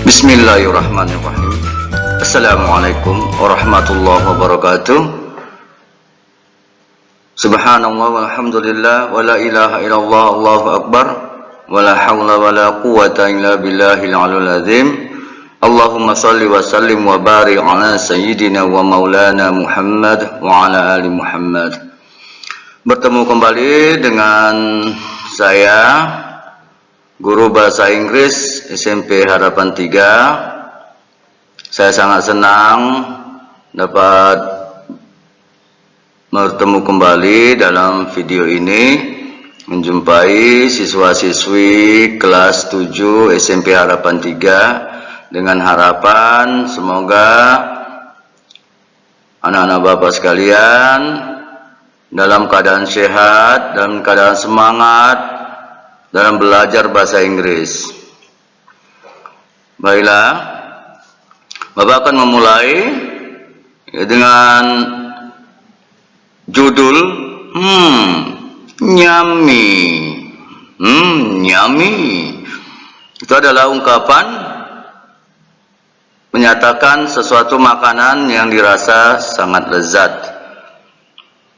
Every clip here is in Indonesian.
Bismillahirrahmanirrahim. Assalamualaikum warahmatullahi wabarakatuh. Subhanallah walhamdulillah wa la ilaha illallah Allahu akbar wa la hawla wa la quwwata illa billahil aliyyil azim. Allahumma salli wa sallim wa barik ala sayyidina wa maulana Muhammad wa ala ali Muhammad. Bertemu kembali dengan saya, Guru Bahasa Inggris SMP Harapan 3. Saya sangat senang dapat bertemu kembali dalam video ini, menjumpai siswa-siswi kelas 7 SMP Harapan 3, dengan harapan semoga anak-anak Bapak sekalian dalam keadaan sehat, dalam keadaan semangat dalam belajar bahasa Inggris. Baiklah, Bapak akan memulai dengan judul nyami. Nyami itu adalah ungkapan menyatakan sesuatu makanan yang dirasa sangat lezat.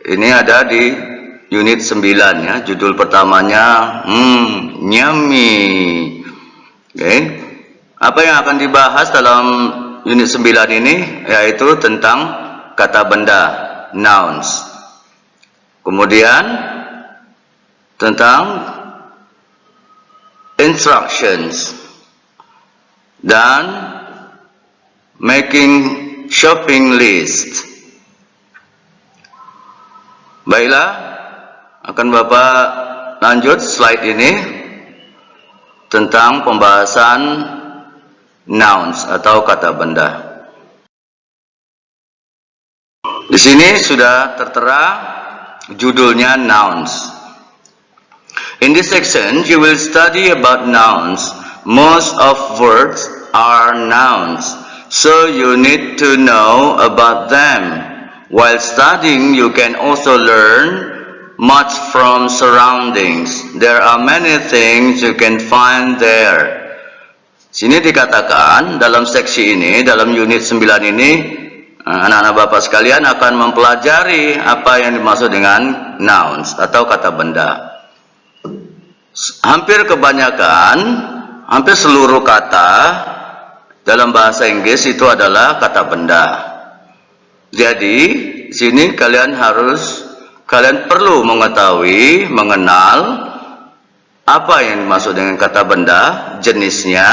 Ini ada di unit 9 ya, judul pertamanya nyami. Oke. Apa yang akan dibahas dalam unit 9 ini yaitu tentang kata benda, nouns. Kemudian tentang instructions dan making shopping list. Baiklah, akan Bapak lanjut slide ini tentang pembahasan nouns atau kata benda. Di sini sudah tertera judulnya nouns. In this section you will study about nouns. Most of words are nouns, so you need to know about them. While studying, you can also learn much from surroundings. There are many things you can find there. Sini dikatakan dalam seksi ini, dalam unit 9 ini, anak-anak Bapak sekalian akan mempelajari apa yang dimaksud dengan nouns atau kata benda. Hampir kebanyakan, hampir seluruh kata dalam bahasa Inggris itu adalah kata benda. Jadi, sini kalian perlu mengetahui, mengenal apa yang dimaksud dengan kata benda, jenisnya,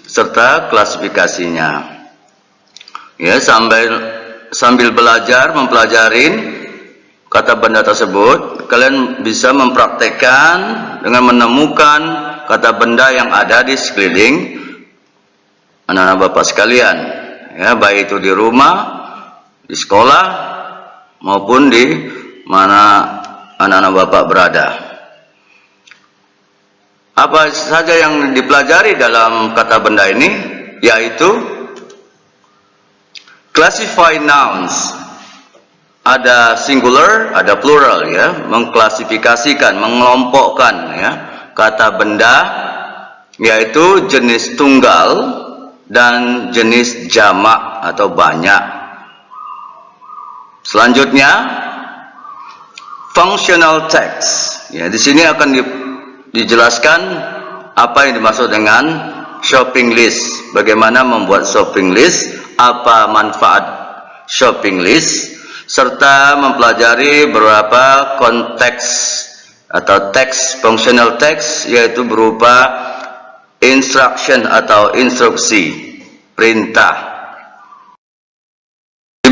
serta klasifikasinya. Ya, sambil belajar, mempelajarin kata benda tersebut, kalian bisa mempraktekkan dengan menemukan kata benda yang ada di sekeliling anak-anak Bapak sekalian. Ya, baik itu di rumah, di sekolah, maupun di mana anak-anak Bapak berada. Apa saja yang dipelajari dalam kata benda ini, yaitu classify nouns. Ada singular, ada plural ya, mengklasifikasikan, mengelompokkan ya, kata benda, yaitu jenis tunggal dan jenis jamak atau banyak. Selanjutnya, functional text. Ya, di sini akan dijelaskan apa yang dimaksud dengan shopping list. Bagaimana membuat shopping list, apa manfaat shopping list, serta mempelajari beberapa konteks atau teks, functional text, yaitu berupa instruction atau instruksi, perintah.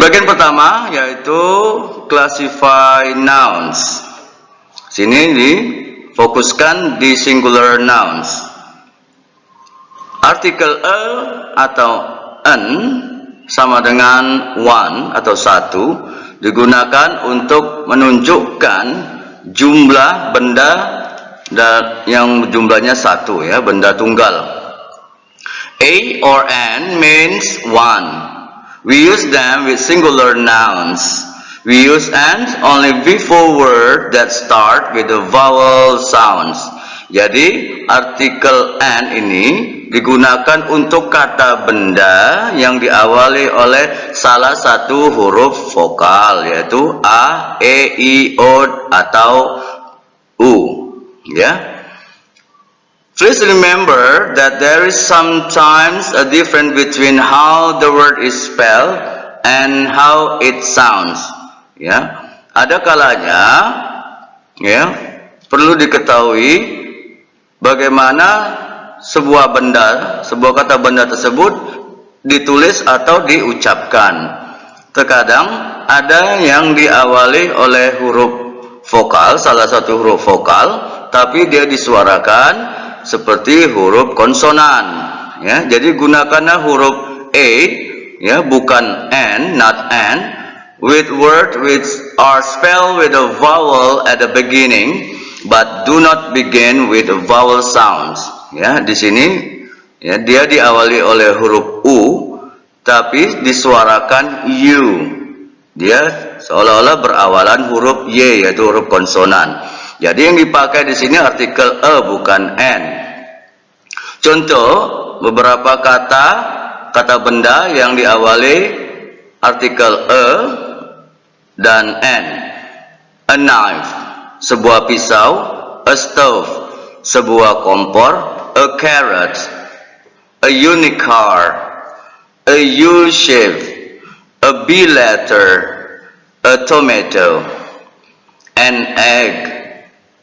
Bagian pertama yaitu classify nouns. Sini difokuskan di singular nouns. Artikel a atau an sama dengan one atau satu digunakan untuk menunjukkan jumlah benda yang jumlahnya satu ya, benda tunggal. A or an means one. We use them with singular nouns. We use and only before words that start with the vowel sounds. Jadi artikel and ini digunakan untuk kata benda yang diawali oleh salah satu huruf vokal, yaitu A, E, I, O, atau U. Ya. Please remember that there is sometimes a difference between how the word is spelled and how it sounds. Ya, ada kalanya, ya, perlu diketahui bagaimana sebuah kata benda tersebut ditulis atau diucapkan. Terkadang ada yang diawali oleh huruf vokal, salah satu huruf vokal, tapi dia disuarakan seperti huruf konsonan. Ya, jadi gunakanlah huruf A, ya, bukan N, not N, with words which are spelled with a vowel at the beginning, but do not begin with a vowel sounds. Ya, di sini, ya, dia diawali oleh huruf U, tapi disuarakan U. Dia seolah-olah berawalan huruf Y, yaitu huruf konsonan. Jadi yang dipakai di sini artikel E, bukan N. Contoh beberapa kata benda yang diawali artikel E dan N. A knife, sebuah pisau. A stove, sebuah kompor. A carrot, a unicorn, a U-shape, a B letter, a tomato, an egg,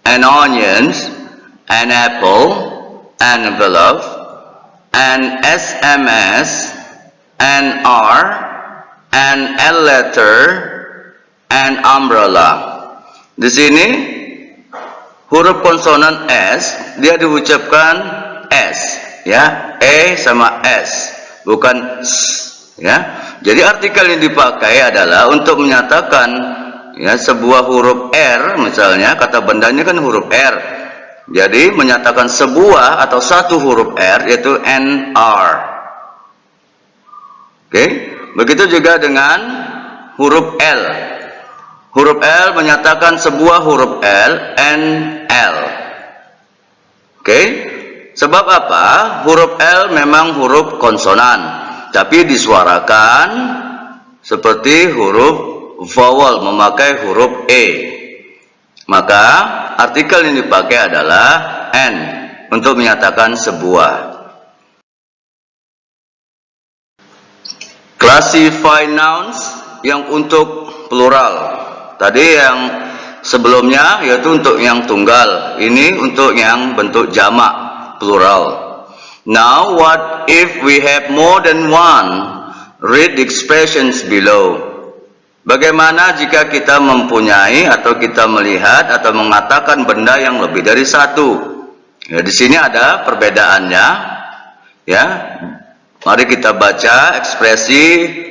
an onions, an apple, an envelope, an SMS, an R, an L letter, an umbrella. Di sini huruf konsonan S dia diucapkan S, ya, E sama S, bukan S, ya. Jadi artikel yang dipakai adalah untuk menyatakan, ya, sebuah huruf R, misalnya kata bendanya kan huruf R. Jadi menyatakan sebuah atau satu huruf R, yaitu NR. Oke, begitu juga dengan huruf L. Huruf L menyatakan sebuah huruf L, NL. Oke, sebab apa? Huruf L memang huruf konsonan, tapi disuarakan seperti huruf vowel, memakai huruf E. Maka artikel yang dipakai adalah N untuk menyatakan sebuah. Classify nouns yang untuk plural. Tadi yang sebelumnya yaitu untuk yang tunggal, ini untuk yang bentuk jamak, plural. Now what if we have more than one? Read the expressions below. Bagaimana jika kita mempunyai atau kita melihat atau mengatakan benda yang lebih dari satu? Ya, di sini ada perbedaannya. Ya, mari kita baca ekspresi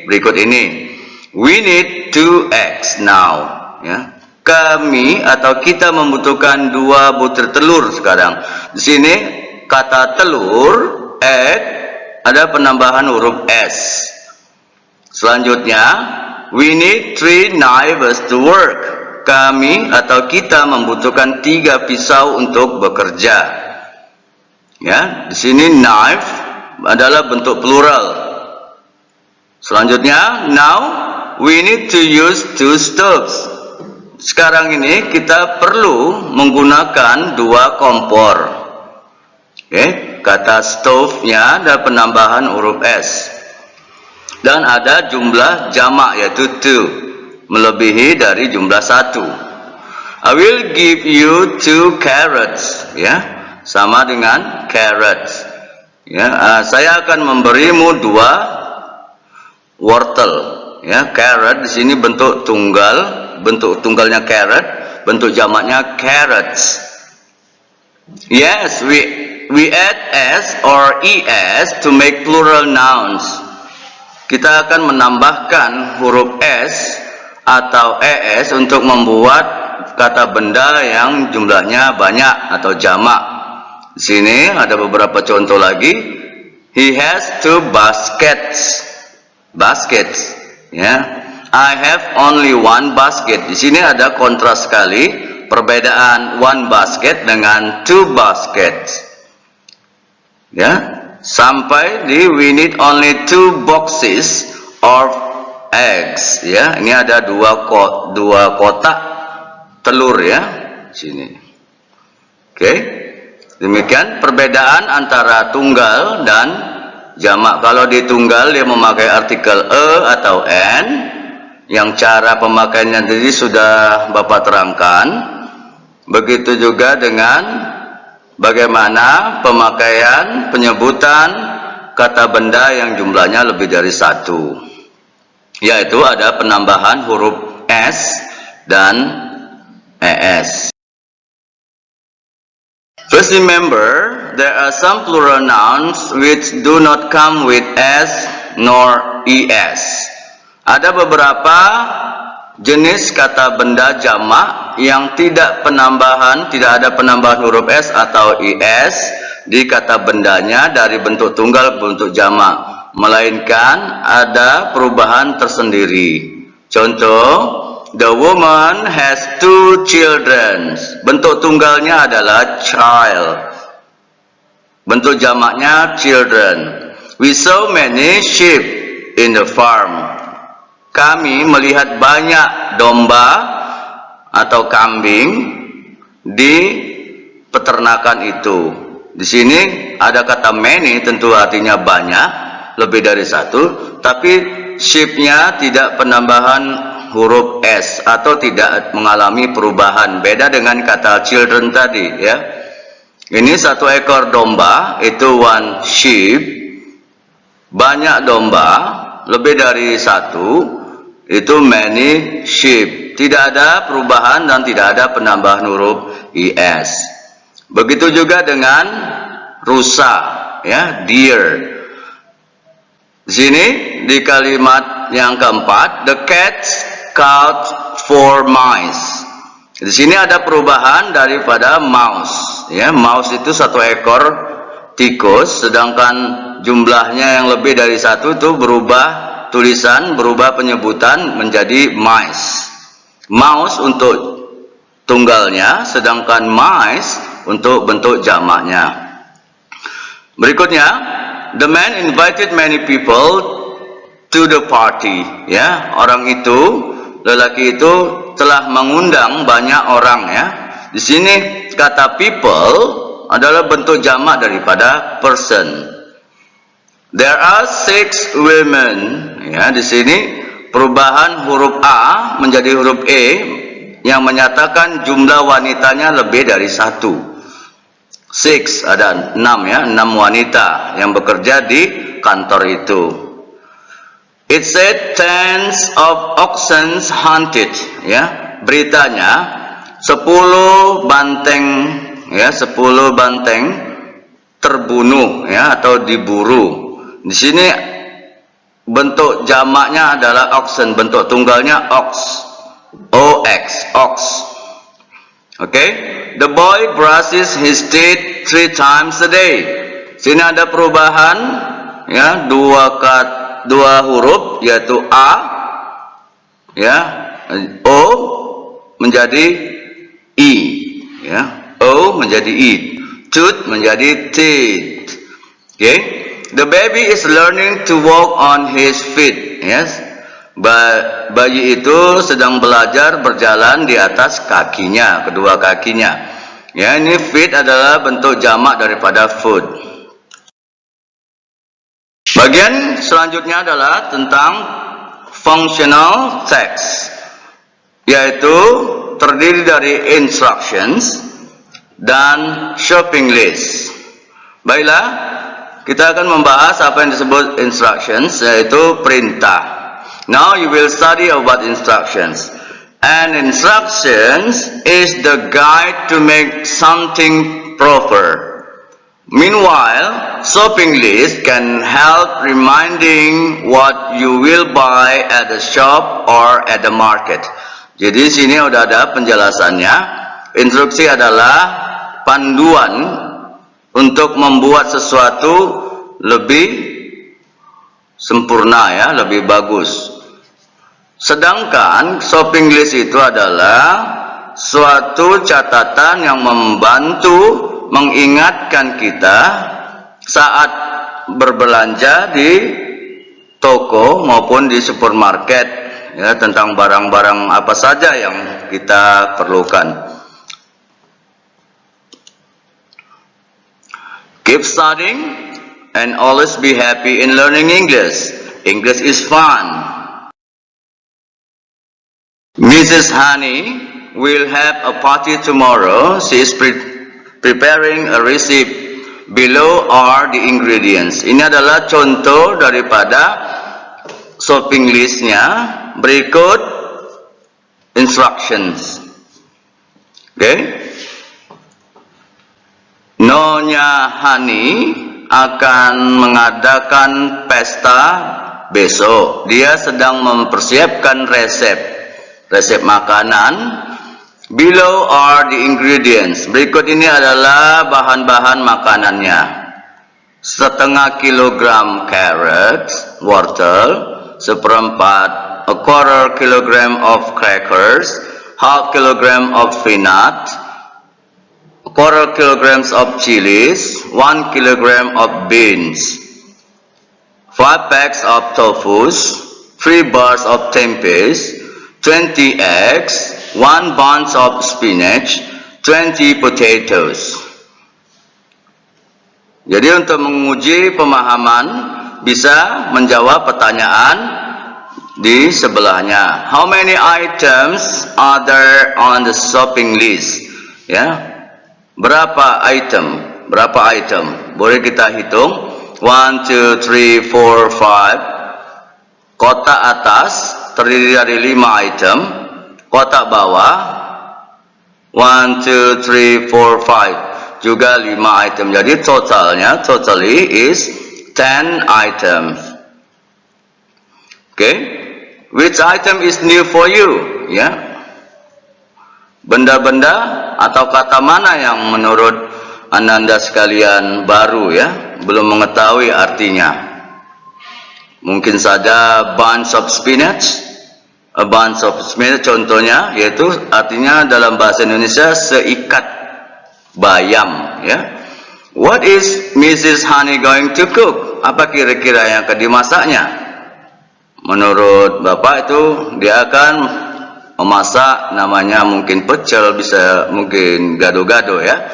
berikut ini. We need 2 eggs now. Ya, kami atau kita membutuhkan 2 butir telur sekarang. Di sini kata telur, egg, ada penambahan huruf S. Selanjutnya, we need 3 knives to work. Kami atau kita membutuhkan 3 pisau untuk bekerja. Ya, di sini knife adalah bentuk plural. Selanjutnya, now we need to use 2 stoves. Sekarang ini kita perlu menggunakan 2 kompor. Oke, kata stove-nya ada penambahan huruf S. Dan ada jumlah jamak yaitu 2, melebihi dari jumlah 1. I will give you 2 carrots, ya, sama dengan carrots. Ya, saya akan memberimu 2 wortel. Ya, carrot di sini bentuk tunggal, bentuk tunggalnya carrot, bentuk jamaknya carrots. Yes, we add s or es to make plural nouns. Kita akan menambahkan huruf s atau es untuk membuat kata benda yang jumlahnya banyak atau jamak. Di sini ada beberapa contoh lagi. He has 2 baskets. Baskets, ya. I have only 1 basket. Di sini ada kontras sekali perbedaan 1 basket dengan 2 baskets. Ya, sampai di we need only 2 boxes of eggs, ya. Ini ada dua kotak telur, ya, sini. Oke. Demikian perbedaan antara tunggal dan jamak. Kalau di tunggal dia memakai artikel e atau n, yang cara pemakaiannya tadi sudah Bapak terangkan. Begitu juga dengan bagaimana pemakaian penyebutan kata benda yang jumlahnya lebih dari 1, yaitu ada penambahan huruf s dan es. First, remember there are some plural nouns which do not come with s nor es. Ada beberapa jenis kata benda jamak yang tidak ada penambahan huruf s atau es di kata bendanya dari bentuk tunggal ke bentuk jamak, melainkan ada perubahan tersendiri. Contoh, the woman has 2 children. Bentuk tunggalnya adalah child. Bentuk jamaknya children. We saw many sheep in the farm. Kami melihat banyak domba atau kambing di peternakan itu. Di sini ada kata many, tentu artinya banyak, lebih dari 1, tapi sheep-nya tidak penambahan huruf s atau tidak mengalami perubahan, beda dengan kata children tadi, ya. Ini 1 ekor domba, itu 1 sheep. Banyak domba, lebih dari 1, itu many sheep. Tidak ada perubahan dan tidak ada penambahan huruf es. Begitu juga dengan rusa, ya, deer. Di sini di kalimat yang keempat, the cats caught 4 mice. Di sini ada perubahan daripada mouse, ya. Mouse itu 1 ekor tikus, sedangkan jumlahnya yang lebih dari 1 itu berubah tulisan, berubah penyebutan menjadi mice. Mouse untuk tunggalnya, sedangkan mice untuk bentuk jamaknya. Berikutnya, the man invited many people to the party, ya. Orang itu, lelaki itu telah mengundang banyak orang, ya. Di sini kata people adalah bentuk jamak daripada person. There are 6 women, ya. Di sini perubahan huruf a menjadi huruf e yang menyatakan jumlah wanitanya lebih dari 1. 6, ada 6, ya, 6 wanita yang bekerja di kantor itu. It said tens of oxen hunted, ya. Beritanya 10 banteng, ya, 10 banteng terbunuh, ya, atau diburu. Di sini bentuk jamaknya adalah oxen, bentuk tunggalnya ox. Ox. Oke, the boy brushes his teeth 3 times a day. Sini ada perubahan, ya, dua huruf, yaitu a, ya, o menjadi i, ya, o menjadi i, tooth menjadi teeth. Oke, the baby is learning to walk on his feet. Yes, bayi itu sedang belajar berjalan di atas kakinya, kedua kakinya. Ya, ini feet adalah bentuk jamak daripada foot. Bagian selanjutnya adalah tentang functional text, yaitu terdiri dari instructions dan shopping list. Baiklah, kita akan membahas apa yang disebut instructions, yaitu perintah. Now you will study about instructions. And instructions is the guide to make something proper. Meanwhile, shopping list can help reminding what you will buy at the shop or at the market. Jadi sini udah ada penjelasannya. Instruksi adalah panduan untuk membuat sesuatu lebih sempurna, ya, lebih bagus. Sedangkan shopping list itu adalah suatu catatan yang membantu mengingatkan kita saat berbelanja di toko maupun di supermarket, ya, tentang barang-barang apa saja yang kita perlukan. Keep studying and always be happy in learning English. English is fun. Mrs. Honey will have a party tomorrow. She is preparing a recipe. Below are the ingredients. Ini adalah contoh daripada shopping listnya. Berikut instructions. Okay. Nyonya Hani akan mengadakan pesta besok. Dia sedang mempersiapkan resep makanan. Below are the ingredients. Berikut ini adalah bahan-bahan makanannya. Setengah kilogram carrot, wortel, seperempat, a quarter kilogram of crackers, half kilogram of peanut, a quarter kilograms of chilies, 1 kilogram of beans, 5 packs of tofu's, 3 bars of tempes, 20 eggs, 1 bunch of spinach, 20 potatoes. Jadi untuk menguji pemahaman bisa menjawab pertanyaan di sebelahnya. How many items are there on the shopping list? Ya. Berapa item? Boleh kita hitung. 1, 2, 3, 4, 5. Kotak atas terdiri dari 5 item. Kotak bawah 1, 2, 3, 4, 5 juga 5 item. Jadi totally is 10 items. Okay, which item is new for you? Ya, benda-benda atau kata mana yang menurut anda sekalian baru, ya, belum mengetahui artinya? Mungkin saja bunch of spinach. A bunch of spinach contohnya, yaitu artinya dalam bahasa Indonesia seikat bayam, ya. What is Mrs. Honey going to cook? Apa kira-kira yang akan dimasaknya? Menurut Bapak itu dia akan memasak, namanya mungkin pecel, bisa mungkin gado-gado, ya.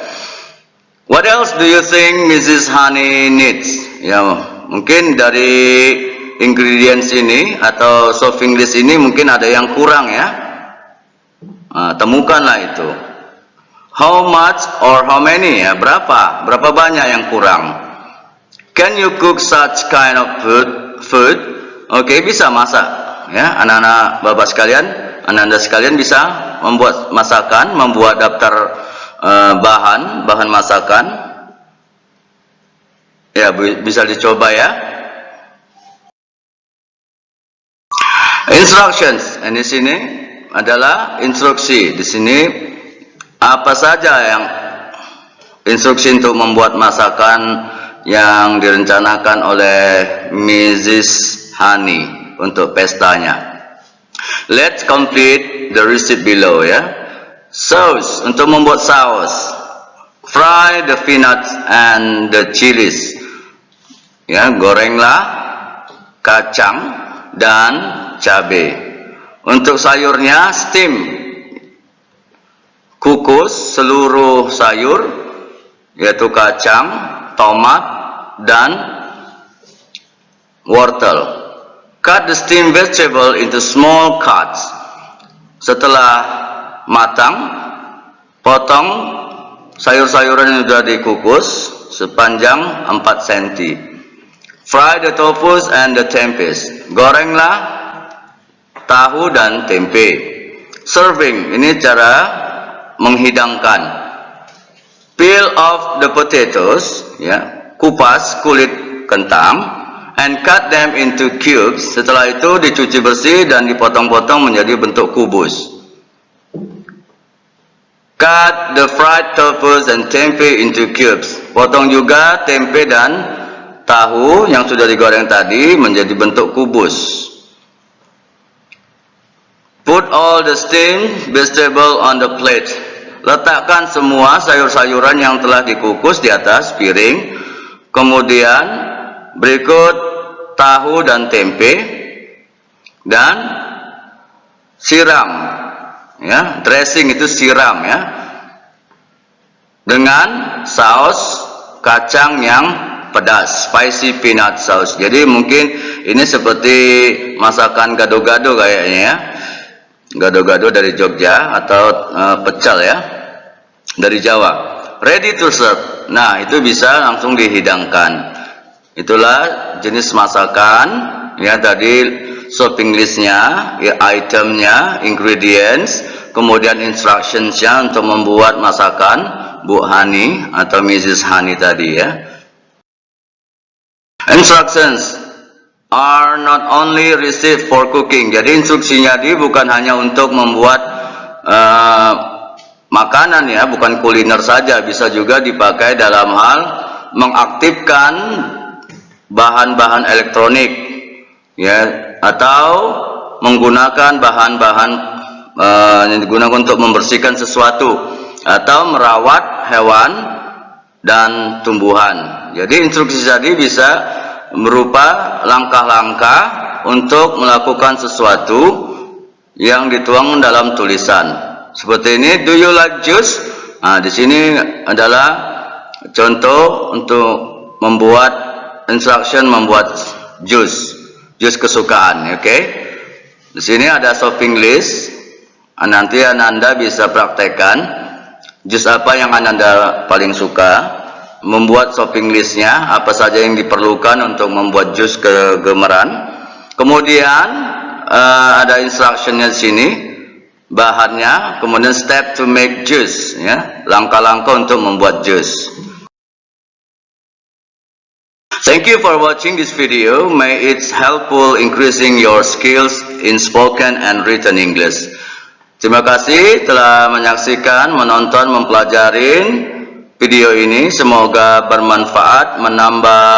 What else do you think Mrs. Honey needs? Ya, mungkin dari ingredients ini atau shopping list ini mungkin ada yang kurang, ya. Temukanlah itu. How much or how many, ya, berapa banyak yang kurang. Can you cook such kind of food? Oke, bisa masak, ya, anak-anak Bapak sekalian, Anda sekalian bisa membuat masakan, membuat daftar bahan masakan. Ya, bisa dicoba, ya. Instructions, di sini adalah instruksi. Di sini apa saja yang instruksi untuk membuat masakan yang direncanakan oleh Mrs. Honey untuk pestanya. Let's complete the receipt below, ya. Sauce, untuk membuat saus. Fry the peanuts and the chilies. Ya, gorenglah kacang dan cabai. Untuk sayurnya steam, kukus seluruh sayur, yaitu kacang, tomat, dan wortel. Cut the steamed vegetable into small cuts. Setelah matang, potong sayur-sayuran yang sudah dikukus sepanjang 4 cm. Fry the tofu and the tempes. Gorenglah tahu dan tempe. Serving, ini cara menghidangkan. Peel off the potatoes, ya, kupas kulit kentang, and cut them into cubes. Setelah itu dicuci bersih dan dipotong-potong menjadi bentuk kubus. Cut the fried tofu and tempe into cubes. Potong juga tempe dan tahu yang sudah digoreng tadi menjadi bentuk kubus. Put all the steamed vegetable on the plate. Letakkan semua sayur-sayuran yang telah dikukus di atas piring. Kemudian Berikut tahu dan tempe dan siram, ya, dressing itu siram, ya, dengan saus kacang yang pedas, spicy peanut sauce. Jadi mungkin ini seperti masakan gado-gado kayaknya, ya, gado-gado dari Jogja atau pecel, ya, dari Jawa. Ready to serve. Nah, itu bisa langsung dihidangkan. Itulah jenis masakan, ya, tadi shopping listnya, ya, itemnya, ingredients, kemudian instructionsnya untuk membuat masakan Bu Hani atau Mrs. Hani tadi, ya. Instructions are not only received for cooking. Jadi instruksinya tadi bukan hanya untuk membuat makanan, ya, bukan kuliner saja, bisa juga dipakai dalam hal mengaktifkan bahan-bahan elektronik, ya, atau menggunakan bahan-bahan yang digunakan untuk membersihkan sesuatu atau merawat hewan dan tumbuhan. Jadi instruksi tadi bisa berupa langkah-langkah untuk melakukan sesuatu yang dituang dalam tulisan. Seperti ini, do you like juice? Nah, di sini adalah contoh untuk membuat instruction membuat jus kesukaan, oke? Di sini ada shopping list. Nanti Anda bisa praktekkan jus apa yang Anda paling suka, membuat shopping listnya, apa saja yang diperlukan untuk membuat jus kegemaran. Kemudian ada instructionnya di sini, bahannya, kemudian step to make juice, ya, langkah-langkah untuk membuat jus. Thank you for watching this video. May it's helpful increasing your skills in spoken and written English. Terima kasih telah menyaksikan, menonton, mempelajari video ini. Semoga bermanfaat, menambah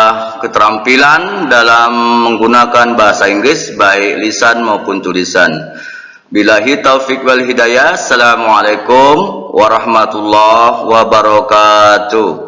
keterampilan dalam menggunakan bahasa Inggris, baik lisan maupun tulisan. Billahi taufiq wal hidayah. Assalamualaikum warahmatullahi wabarakatuh.